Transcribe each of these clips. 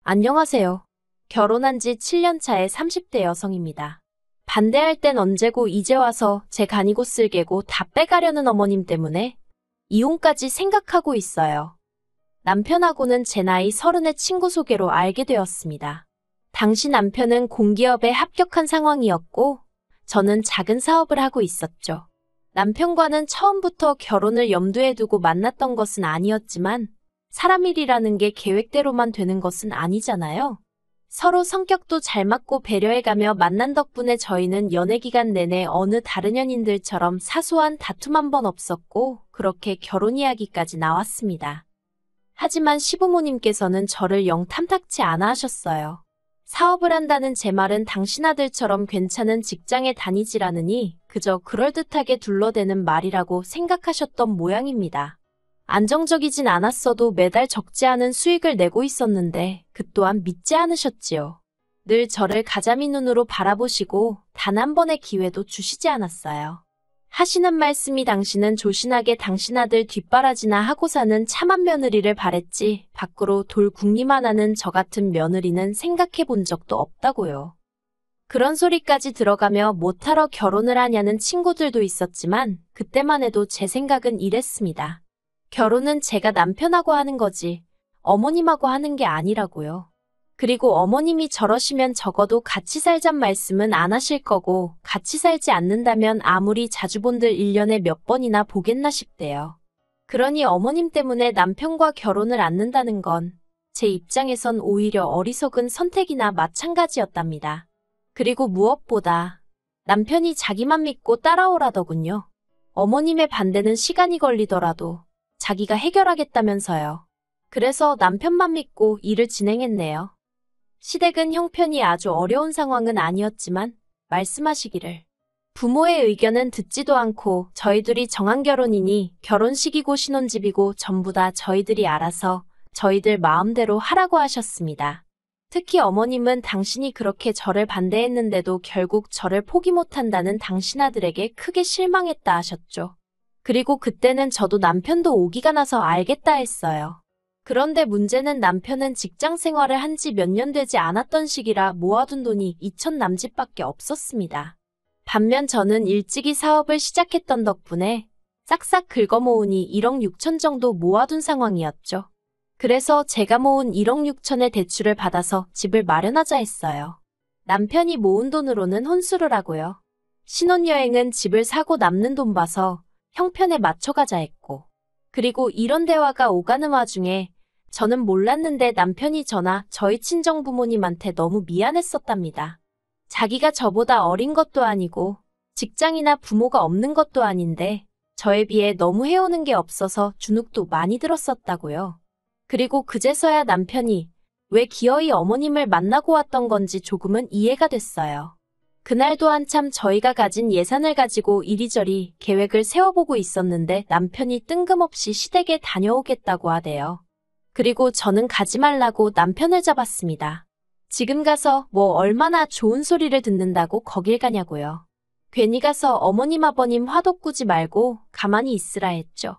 안녕하세요. 결혼한 지 7년 차의 30대 여성입니다. 반대할 땐 언제고 이제 와서 제 간이고 쓸개고 다 빼가려는 어머님 때문에 이혼까지 생각하고 있어요. 남편하고는 제 나이 30의 친구 소개로 알게 되었습니다. 당시 남편은 공기업에 합격한 상황이었고 저는 작은 사업을 하고 있었죠. 남편과는 처음부터 결혼을 염두에 두고 만났던 것은 아니었지만 사람 일이라는 게 계획대로만 되는 것은 아니잖아요. 서로 성격도 잘 맞고 배려해가며 만난 덕분에 저희는 연애 기간 내내 어느 다른 연인들처럼 사소한 다툼 한 번 없었고 그렇게 결혼 이야기까지 나왔습니다. 하지만 시부모님께서는 저를 영 탐탁치 않아 하셨어요. 사업을 한다는 제 말은 당신 아들처럼 괜찮은 직장에 다니지라느니 그저 그럴듯하게 둘러대는 말이라고 생각하셨던 모양입니다. 안정적이진 않았어도 매달 적지 않은 수익을 내고 있었는데 그 또한 믿지 않으셨지요. 늘 저를 가자미 눈으로 바라보시고 단 한 번의 기회도 주시지 않았어요. 하시는 말씀이 당신은 조신하게 당신 아들 뒷바라지나 하고 사는 참한 며느리를 바랬지 밖으로 돌 궁리만 하는 저 같은 며느리는 생각해 본 적도 없다고요. 그런 소리까지 들어가며 못하러 결혼을 하냐는 친구들도 있었지만 그때만 해도 제 생각은 이랬습니다. 결혼은 제가 남편하고 하는 거지 어머님하고 하는 게 아니라고요. 그리고 어머님이 저러시면 적어도 같이 살잔 말씀은 안 하실 거고 같이 살지 않는다면 아무리 자주 본들 1년에 몇 번이나 보겠나 싶대요. 그러니 어머님 때문에 남편과 결혼을 않는다는 건 제 입장에선 오히려 어리석은 선택이나 마찬가지였답니다. 그리고 무엇보다 남편이 자기만 믿고 따라오라더군요. 어머님의 반대는 시간이 걸리더라도 자기가 해결하겠다면서요. 그래서 남편만 믿고 일을 진행했네요. 시댁은 형편이 아주 어려운 상황은 아니었지만 말씀하시기를 부모의 의견은 듣지도 않고 저희들이 정한 결혼이니 결혼식이고 신혼집이고 전부 다 저희들이 알아서 저희들 마음대로 하라고 하셨습니다. 특히 어머님은 당신이 그렇게 저를 반대했는데도 결국 저를 포기 못한다는 당신 아들에게 크게 실망했다 하셨죠. 그리고 그때는 저도 남편도 오기가 나서 알겠다 했어요. 그런데 문제는 남편은 직장 생활을 한 지 몇 년 되지 않았던 시기라 모아둔 돈이 2천 남짓밖에 없었습니다. 반면 저는 일찍이 사업을 시작했던 덕분에 싹싹 긁어모으니 1억 6천 정도 모아둔 상황이었죠. 그래서 제가 모은 1억 6천의 대출을 받아서 집을 마련하자 했어요. 남편이 모은 돈으로는 혼수를 하고요. 신혼여행은 집을 사고 남는 돈 봐서 형편에 맞춰가자 했고 그리고 이런 대화가 오가는 와중에 저는 몰랐는데 남편이 저나 저희 친정 부모님한테 너무 미안했었답니다. 자기가 저보다 어린 것도 아니고 직장이나 부모가 없는 것도 아닌데 저에 비해 너무 해오는 게 없어서 주눅도 많이 들었었다고요. 그리고 그제서야 남편이 왜 기어이 어머님을 만나고 왔던 건지 조금은 이해가 됐어요. 그날도 한참 저희가 가진 예산을 가지고 이리저리 계획을 세워보고 있었는데 남편이 뜬금없이 시댁에 다녀오겠다고 하대요. 그리고 저는 가지 말라고 남편을 잡았습니다. 지금 가서 뭐 얼마나 좋은 소리를 듣는다고 거길 가냐고요. 괜히 가서 어머님 아버님 화도 꾸지 말고 가만히 있으라 했죠.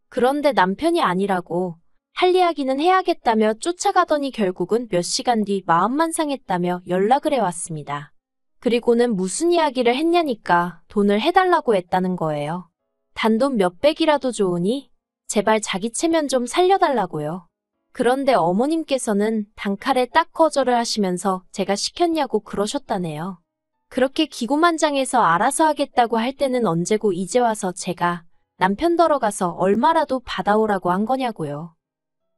그런데 남편이 아니라고 할 이야기는 해야겠다며 쫓아가더니 결국은 몇 시간 뒤 마음만 상했다며 연락을 해왔습니다. 그리고는 무슨 이야기를 했냐니까 돈을 해달라고 했다는 거예요. 단돈 몇백이라도 좋으니 제발 자기 체면 좀 살려달라고요. 그런데 어머님께서는 단칼에 딱 거절을 하시면서 제가 시켰냐고 그러셨다네요. 그렇게 기고만장해서 알아서 하겠다고 할 때는 언제고 이제 와서 제가 남편 덜어가서 얼마라도 받아오라고 한 거냐고요.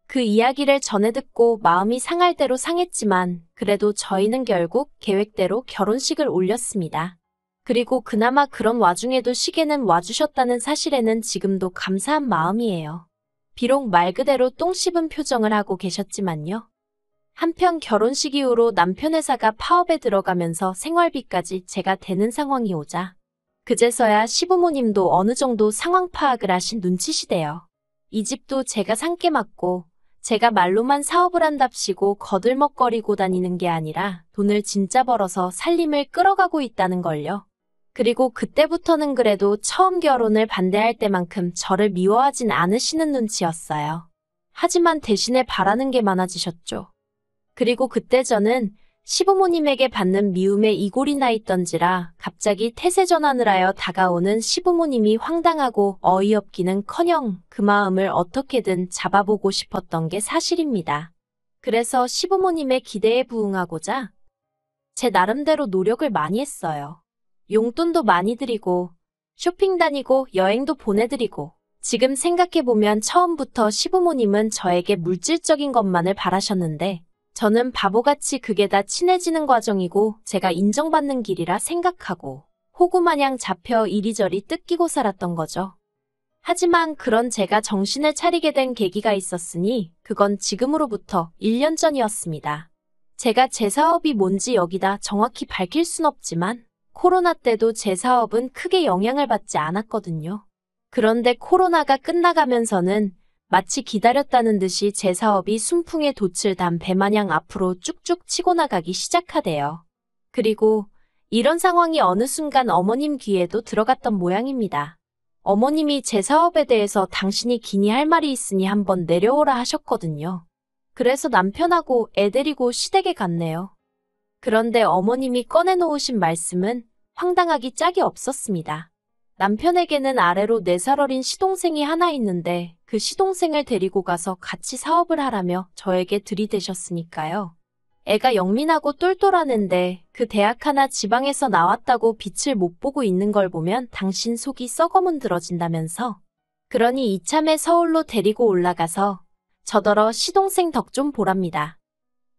그 이야기를 전해 듣고 마음이 상할 대로 상했지만 그래도 저희는 결국 계획대로 결혼식을 올렸습니다. 그리고 그나마 그런 와중에도 시계는 와주셨다는 사실에는 지금도 감사한 마음이에요. 비록 말 그대로 똥 씹은 표정을 하고 계셨지만요. 한편 결혼식 이후로 남편 회사가 파업에 들어가면서 생활비까지 제가 대는 상황이 오자 그제서야 시부모님도 어느 정도 상황 파악을 하신 눈치시대요. 이 집도 제가 상께 맡고 제가 말로만 사업을 한답시고 거들먹거리고 다니는 게 아니라 돈을 진짜 벌어서 살림을 끌어가고 있다는 걸요. 그리고 그때부터는 그래도 처음 결혼을 반대할 때만큼 저를 미워하진 않으시는 눈치였어요. 하지만 대신에 바라는 게 많아지셨죠. 그리고 그때 저는 시부모님에게 받는 미움에 이골이 나 있던지라 갑자기 태세 전환을 하여 다가오는 시부모님이 황당하고 어이없기는커녕 그 마음을 어떻게든 잡아보고 싶었던 게 사실입니다. 그래서 시부모님의 기대에 부응하고자 제 나름대로 노력을 많이 했어요. 용돈도 많이 드리고 쇼핑 다니고 여행도 보내드리고 지금 생각해보면 처음부터 시부모님은 저에게 물질적인 것만을 바라셨는데 저는 바보같이 그게 다 친해지는 과정이고 제가 인정받는 길이라 생각하고 호구마냥 잡혀 이리저리 뜯기고 살았던 거죠. 하지만 그런 제가 정신을 차리게 된 계기가 있었으니 그건 지금으로부터 1년 전이었습니다. 제가 제 사업이 뭔지 여기다 정확히 밝힐 순 없지만 코로나 때도 제 사업은 크게 영향을 받지 않았거든요. 그런데 코로나가 끝나가면서는 마치 기다렸다는 듯이 제 사업이 순풍에 돛을 단 배마냥 앞으로 쭉쭉 치고 나가기 시작하대요. 그리고 이런 상황이 어느 순간 어머님 귀에도 들어갔던 모양입니다. 어머님이 제 사업에 대해서 당신이 기니 할 말이 있으니 한번 내려오라 하셨거든요. 그래서 남편하고 애 데리고 시댁에 갔네요. 그런데 어머님이 꺼내놓으신 말씀은 황당하기 짝이 없었습니다. 남편에게는 아래로 4살 어린 시동생이 하나 있는데 그 시동생을 데리고 가서 같이 사업을 하라며 저에게 들이대셨으니까요. 애가 영민하고 똘똘한 앤데 그 대학 하나 지방에서 나왔다고 빛을 못 보고 있는 걸 보면 당신 속이 썩어문드러진다면서. 그러니 이참에 서울로 데리고 올라가서 저더러 시동생 덕 좀 보랍니다.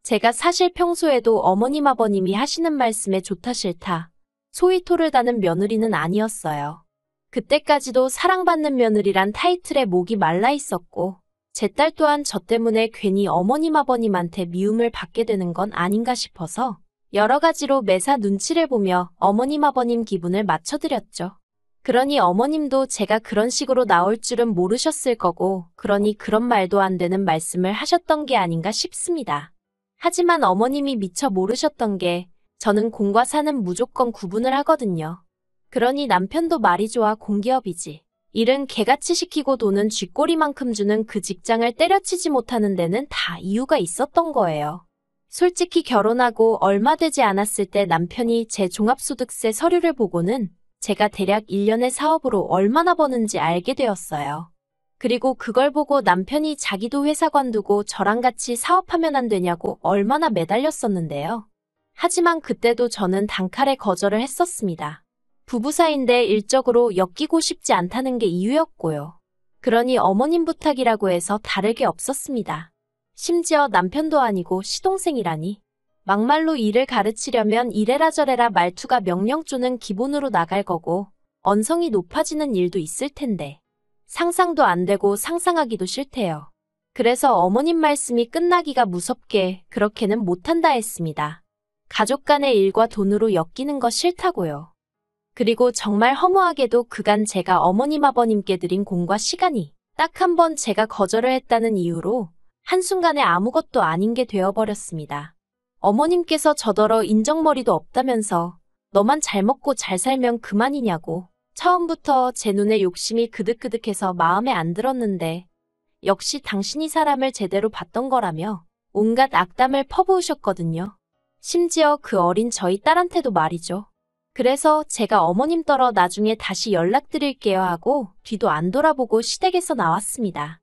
제가 사실 평소에도 어머님 아버님이 하시는 말씀에 좋다 싫다 소위 토를 다는 며느리는 아니었어요. 그때까지도 사랑받는 며느리란 타이틀에 목이 말라 있었고 제 딸 또한 저 때문에 괜히 어머님 아버님한테 미움을 받게 되는 건 아닌가 싶어서 여러 가지로 매사 눈치를 보며 어머님 아버님 기분을 맞춰드렸죠. 그러니 어머님도 제가 그런 식으로 나올 줄은 모르셨을 거고 그러니 그런 말도 안 되는 말씀을 하셨던 게 아닌가 싶습니다. 하지만 어머님이 미처 모르셨던 게 저는 공과 사는 무조건 구분을 하거든요. 그러니 남편도 말이 좋아 공기업이지. 일은 개같이 시키고 돈은 쥐꼬리만큼 주는 그 직장을 때려치지 못하는 데는 다 이유가 있었던 거예요. 솔직히 결혼하고 얼마 되지 않았을 때 남편이 제 종합소득세 서류를 보고는 제가 대략 1년의 사업으로 얼마나 버는지 알게 되었어요. 그리고 그걸 보고 남편이 자기도 회사 관두고 저랑 같이 사업하면 안 되냐고 얼마나 매달렸었는데요. 하지만 그때도 저는 단칼에 거절을 했었습니다. 부부 사이인데 일적으로 엮이고 싶지 않다는 게 이유였고요. 그러니 어머님 부탁이라고 해서 다를 게 없었습니다. 심지어 남편도 아니고 시동생이라니. 막말로 일을 가르치려면 이래라 저래라 말투가 명령조는 기본으로 나갈 거고 언성이 높아지는 일도 있을 텐데 상상도 안 되고 상상하기도 싫대요. 그래서 어머님 말씀이 끝나기가 무섭게 그렇게는 못한다 했습니다. 가족 간의 일과 돈으로 엮이는 거 싫다고요. 그리고 정말 허무하게도 그간 제가 어머님 아버님께 드린 공과 시간이 딱 한 번 제가 거절을 했다는 이유로 한순간에 아무것도 아닌 게 되어버렸습니다. 어머님께서 저더러 인정머리도 없다면서 너만 잘 먹고 잘 살면 그만이냐고 처음부터 제 눈에 욕심이 그득그득해서 마음에 안 들었는데 역시 당신이 사람을 제대로 봤던 거라며 온갖 악담을 퍼부으셨거든요. 심지어 그 어린 저희 딸한테도 말이죠. 그래서 제가 어머님 떨어 나중에 다시 연락드릴게요 하고 뒤도 안 돌아보고 시댁에서 나왔습니다.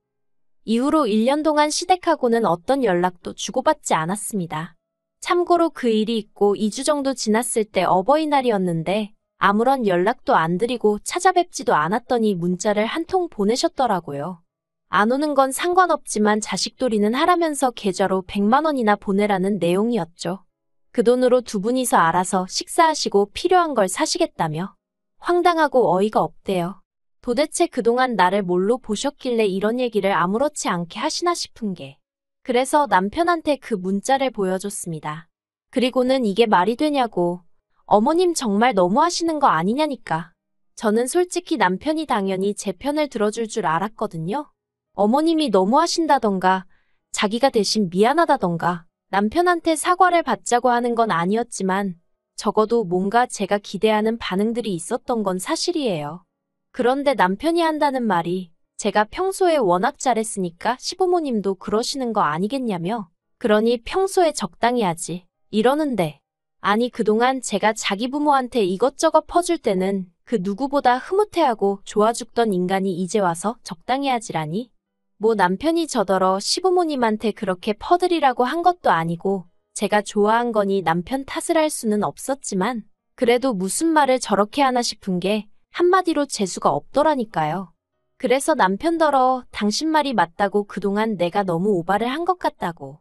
이후로 1년 동안 시댁하고는 어떤 연락도 주고받지 않았습니다. 참고로 그 일이 있고 2주 정도 지났을 때 어버이날이었는데 아무런 연락도 안 드리고 찾아뵙지도 않았더니 문자를 한 통 보내셨더라고요. 안 오는 건 상관없지만 자식돌이는 하라면서 계좌로 100만 원이나 보내라는 내용이었죠. 그 돈으로 두 분이서 알아서 식사하시고 필요한 걸 사시겠다며. 황당하고 어이가 없대요. 도대체 그동안 나를 뭘로 보셨길래 이런 얘기를 아무렇지 않게 하시나 싶은 게. 그래서 남편한테 그 문자를 보여줬습니다. 그리고는 이게 말이 되냐고. 어머님 정말 너무하시는 거 아니냐니까. 저는 솔직히 남편이 당연히 제 편을 들어줄 줄 알았거든요. 어머님이 너무하신다던가 자기가 대신 미안하다던가 남편한테 사과를 받자고 하는 건 아니었지만 적어도 뭔가 제가 기대하는 반응들이 있었던 건 사실이에요. 그런데 남편이 한다는 말이 제가 평소에 워낙 잘했으니까 시부모님도 그러시는 거 아니겠냐며 그러니 평소에 적당히 하지. 이러는데. 아니 그동안 제가 자기 부모한테 이것저것 퍼줄 때는 그 누구보다 흐뭇해하고 좋아 죽던 인간이 이제 와서 적당히 하지라니? 뭐 남편이 저더러 시부모님한테 그렇게 퍼드리라고 한 것도 아니고 제가 좋아한 거니 남편 탓을 할 수는 없었지만 그래도 무슨 말을 저렇게 하나 싶은 게 한마디로 재수가 없더라니까요. 그래서 남편더러 당신 말이 맞다고 그동안 내가 너무 오바를 한 것 같다고.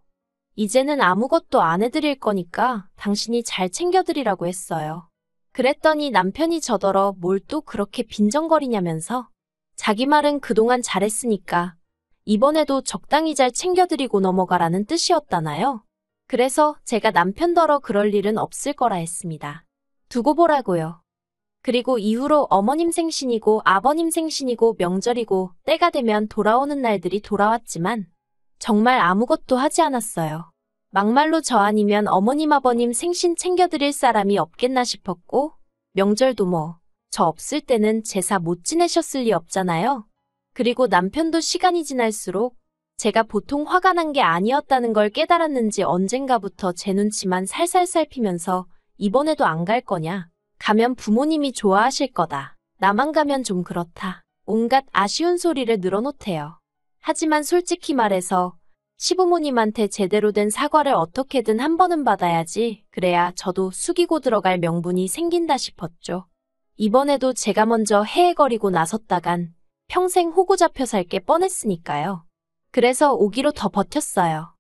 이제는 아무것도 안 해드릴 거니까 당신이 잘 챙겨드리라고 했어요. 그랬더니 남편이 저더러 뭘 또 그렇게 빈정거리냐면서 자기 말은 그동안 잘했으니까 이번에도 적당히 잘 챙겨드리고 넘어가라는 뜻이었다나요? 그래서 제가 남편더러 그럴 일은 없을 거라 했습니다. 두고 보라고요. 그리고 이후로 어머님 생신이고 아버님 생신이고 명절이고 때가 되면 돌아오는 날들이 돌아왔지만 정말 아무것도 하지 않았어요. 막말로 저 아니면 어머님 아버님 생신 챙겨드릴 사람이 없겠나 싶었고 명절도 뭐 저 없을 때는 제사 못 지내셨을 리 없잖아요. 그리고 남편도 시간이 지날수록 제가 보통 화가 난 게 아니었다는 걸 깨달았는지 언젠가부터 제 눈치만 살살 살피면서 이번에도 안 갈 거냐? 가면 부모님이 좋아하실 거다. 나만 가면 좀 그렇다. 온갖 아쉬운 소리를 늘어놓대요. 하지만 솔직히 말해서 시부모님한테 제대로 된 사과를 어떻게든 한 번은 받아야지. 그래야 저도 숙이고 들어갈 명분이 생긴다 싶었죠. 이번에도 제가 먼저 헤헤거리고 나섰다간 평생 호구 잡혀 살 게 뻔했으니까요. 그래서 오기로 더 버텼어요.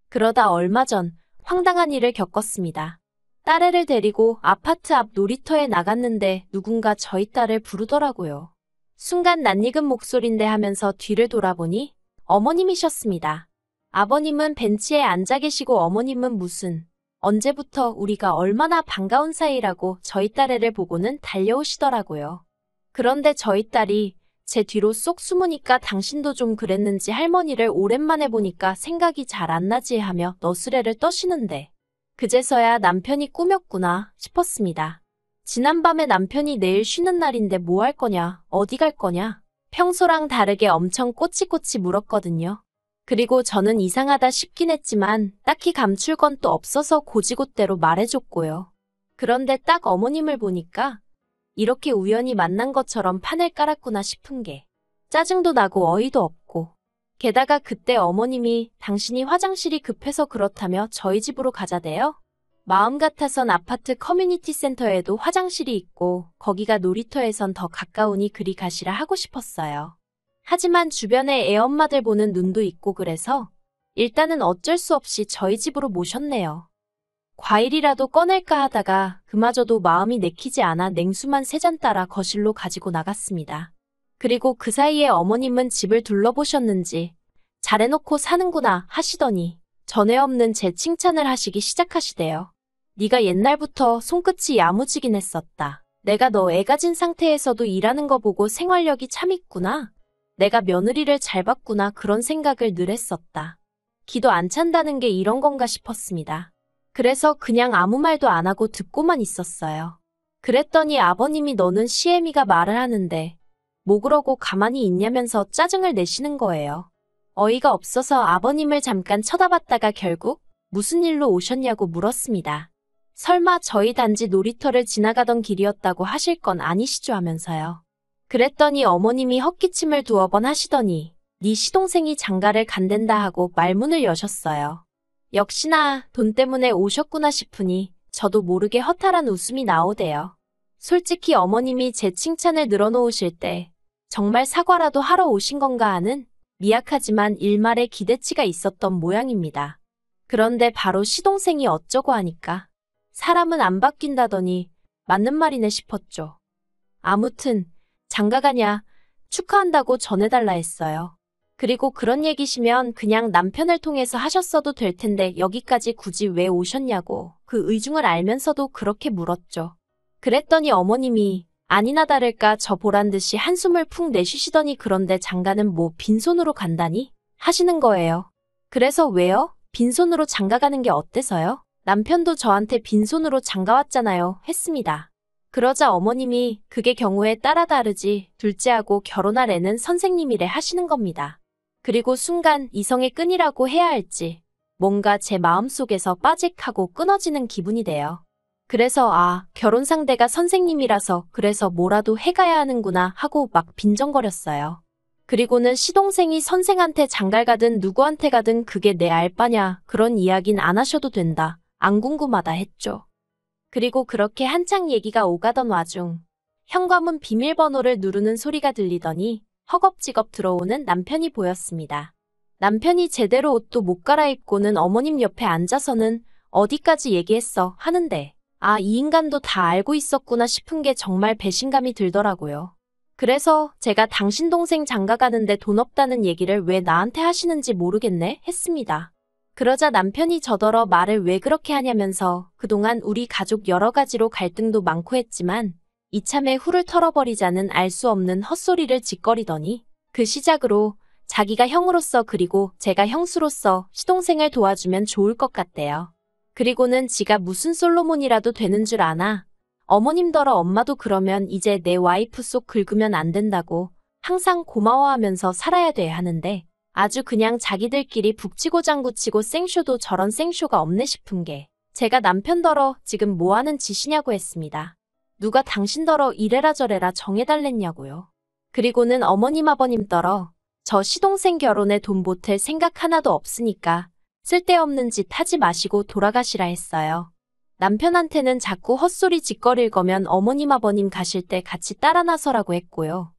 그러다 얼마 전 황당한 일을 겪었습니다. 딸애를 데리고 아파트 앞 놀이터에 나갔는데 누군가 저희 딸을 부르더라고요. 순간 낯익은 목소린데 하면서 뒤를 돌아보니 어머님이셨습니다. 아버님은 벤치에 앉아 계시고 어머님은 무슨 언제부터 우리가 얼마나 반가운 사이라고 저희 딸애를 보고는 달려오시더라고요. 그런데 저희 딸이 제 뒤로 쏙 숨으니까 당신도 좀 그랬는지 할머니를 오랜만에 보니까 생각이 잘 안 나지 하며 너스레를 떠시는데 그제서야 남편이 꾸몄구나 싶었습니다. 지난밤에 남편이 내일 쉬는 날인데 뭐 할 거냐, 어디 갈 거냐, 평소랑 다르게 엄청 꼬치꼬치 물었거든요. 그리고 저는 이상하다 싶긴 했지만 딱히 감출 건 또 없어서 고지곳대로 말해줬고요. 그런데 딱 어머님을 보니까 이렇게 우연히 만난 것처럼 판을 깔았구나 싶은 게 짜증도 나고 어이도 없고 게다가 그때 어머님이 당신이 화장실이 급해서 그렇다며 저희 집으로 가자대요. 마음 같아선 아파트 커뮤니티 센터에도 화장실이 있고 거기가 놀이터에선 더 가까우니 그리 가시라 하고 싶었어요. 하지만 주변에 애엄마들 보는 눈도 있고 그래서 일단은 어쩔 수 없이 저희 집으로 모셨네요. 과일이라도 꺼낼까 하다가 그마저도 마음이 내키지 않아 냉수만 3잔 따라 거실로 가지고 나갔습니다. 그리고 그 사이에 어머님은 집을 둘러보셨는지 잘해놓고 사는구나 하시더니 전에 없는 제 칭찬을 하시기 시작하시대요. 네가 옛날부터 손끝이 야무지긴 했었다. 내가 너 애 가진 상태에서도 일하는 거 보고 생활력이 참 있구나. 내가 며느리를 잘 봤구나 그런 생각을 늘 했었다. 기도 안 찬다는 게 이런 건가 싶었습니다. 그래서 그냥 아무 말도 안 하고 듣고만 있었어요. 그랬더니 아버님이 너는 시애미가 말을 하는데 뭐 그러고 가만히 있냐면서 짜증을 내시는 거예요. 어이가 없어서 아버님을 잠깐 쳐다봤다가 결국 무슨 일로 오셨냐고 물었습니다. 설마 저희 단지 놀이터를 지나가던 길이었다고 하실 건 아니시죠 하면서요. 그랬더니 어머님이 헛기침을 2번 하시더니 네 시동생이 장가를 간댄다 하고 말문을 여셨어요. 역시나 돈 때문에 오셨구나 싶으니 저도 모르게 허탈한 웃음이 나오대요. 솔직히 어머님이 제 칭찬을 늘어놓으실 때 정말 사과라도 하러 오신 건가 하는 미약하지만 일말의 기대치가 있었던 모양입니다. 그런데 바로 시동생이 어쩌고 하니까 사람은 안 바뀐다더니 맞는 말이네 싶었죠. 아무튼 장가가냐 축하한다고 전해달라 했어요. 그리고 그런 얘기시면 그냥 남편을 통해서 하셨어도 될 텐데 여기까지 굳이 왜 오셨냐고 그 의중을 알면서도 그렇게 물었죠. 그랬더니 어머님이 아니나 다를까 저 보란 듯이 한숨을 푹 내쉬시더니 그런데 장가는 뭐 빈손으로 간다니? 하시는 거예요. 그래서 왜요? 빈손으로 장가가는 게 어때서요? 남편도 저한테 빈손으로 장가왔잖아요. 했습니다. 그러자 어머님이 그게 경우에 따라 다르지 둘째하고 결혼할 애는 선생님이래 하시는 겁니다. 그리고 순간 이성의 끈이라고 해야 할지 뭔가 제 마음속에서 빠직하고 끊어지는 기분이 돼요. 그래서 결혼 상대가 선생님이라서 그래서 뭐라도 해가야 하는구나 하고 막 빈정거렸어요. 그리고는 시동생이 선생한테 장가가든 누구한테 가든 그게 내 알바냐, 그런 이야긴 안 하셔도 된다, 안 궁금하다 했죠. 그리고 그렇게 한창 얘기가 오가던 와중 현관문 비밀번호를 누르는 소리가 들리더니 허겁지겁 들어오는 남편이 보였습니다. 남편이 제대로 옷도 못 갈아입고는 어머님 옆에 앉아서는 어디까지 얘기했어 하는데 이 인간도 다 알고 있었구나 싶은 게 정말 배신감이 들더라고요. 그래서 제가 당신 동생 장가 가는데 돈 없다는 얘기를 왜 나한테 하시는지 모르겠네 했습니다. 그러자 남편이 저더러 말을 왜 그렇게 하냐면서 그동안 우리 가족 여러 가지로 갈등도 많고 했지만 이참에 훌을 털어버리자는 알 수 없는 헛소리를 짓거리더니 그 시작으로 자기가 형으로서 그리고 제가 형수로서 시동생을 도와주면 좋을 것 같대요. 그리고는 지가 무슨 솔로몬이라도 되는 줄 아나? 어머님더러 엄마도 그러면 이제 내 와이프 속 긁으면 안 된다고 항상 고마워하면서 살아야 돼 하는데 아주 그냥 자기들끼리 북치고 장구치고 생쇼도 저런 생쇼가 없네 싶은 게 제가 남편더러 지금 뭐하는 짓이냐고 했습니다. 누가 당신더러 이래라 저래라 정해달랬냐고요. 그리고는 어머님 아버님더러 저 시동생 결혼에 돈 보탤 생각 하나도 없으니까 쓸데없는 짓 하지 마시고 돌아가시라 했어요. 남편한테는 자꾸 헛소리 짓거릴 거면 어머님 아버님 가실 때 같이 따라 나서라고 했고요.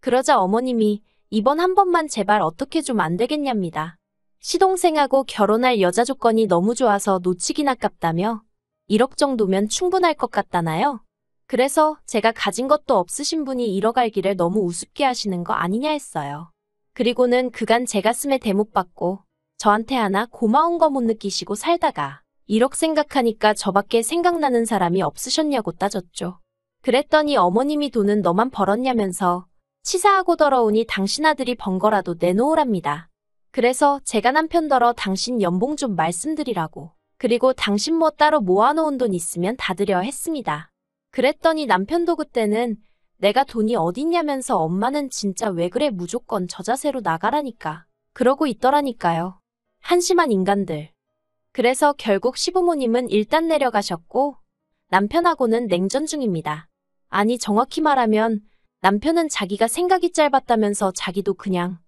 그러자 어머님이 이번 한 번만 제발 어떻게 좀 안 되겠냐입니다. 시동생하고 결혼할 여자 조건이 너무 좋아서 놓치긴 아깝다며 1억 정도면 충분할 것 같다나요? 그래서 제가 가진 것도 없으신 분이 1억 알기를 너무 우습게 하시는 거 아니냐 했어요. 그리고는 그간 제 가슴에 대못 받고 저한테 하나 고마운 거 못 느끼시고 살다가 1억 생각하니까 저밖에 생각나는 사람이 없으셨냐고 따졌죠. 그랬더니 어머님이 돈은 너만 벌었냐면서 치사하고 더러우니 당신 아들이 번 거라도 내놓으랍니다. 그래서 제가 남편더러 당신 연봉 좀 말씀드리라고. 그리고 당신 뭐 따로 모아놓은 돈 있으면 다 드려 했습니다. 그랬더니 남편도 그때는 내가 돈이 어딨냐면서 엄마는 진짜 왜 그래 무조건 저 자세로 나가라니까. 그러고 있더라니까요. 한심한 인간들. 그래서 결국 시부모님은 일단 내려가셨고 남편하고는 냉전 중입니다. 아니 정확히 말하면 남편은 자기가 생각이 짧았다면서 자기도 그냥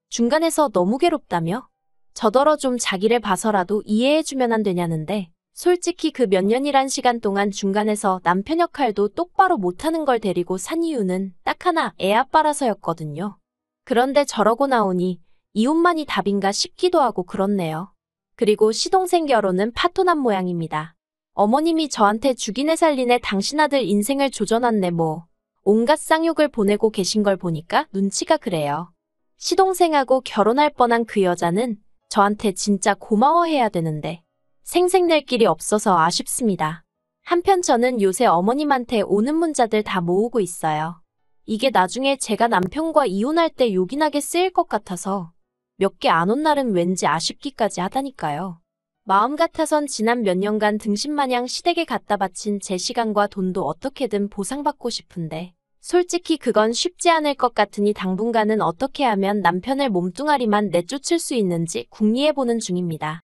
중간에서 너무 괴롭다며 저더러 좀 자기를 봐서라도 이해해주면 안 되냐는데 솔직히 그 몇 년이란 시간 동안 중간에서 남편 역할도 똑바로 못하는 걸 데리고 산 이유는 딱 하나 애 아빠라서였거든요. 그런데 저러고 나오니 이혼만이 답인가 싶기도 하고 그렇네요. 그리고 시동생 결혼은 파토난 모양입니다. 어머님이 저한테 죽이네 살리네 당신 아들 인생을 조져놨네 뭐 온갖 쌍욕을 보내고 계신 걸 보니까 눈치가 그래요. 시동생하고 결혼할 뻔한 그 여자는 저한테 진짜 고마워해야 되는데 생색낼 길이 없어서 아쉽습니다. 한편 저는 요새 어머님한테 오는 문자들 다 모으고 있어요. 이게 나중에 제가 남편과 이혼할 때 요긴하게 쓰일 것 같아서 몇 개 안 온 날은 왠지 아쉽기까지 하다니까요. 마음 같아선 지난 몇 년간 등신마냥 시댁에 갖다 바친 제 시간과 돈도 어떻게든 보상받고 싶은데 솔직히 그건 쉽지 않을 것 같으니 당분간은 어떻게 하면 남편을 몸뚱아리만 내쫓을 수 있는지 궁리해보는 중입니다.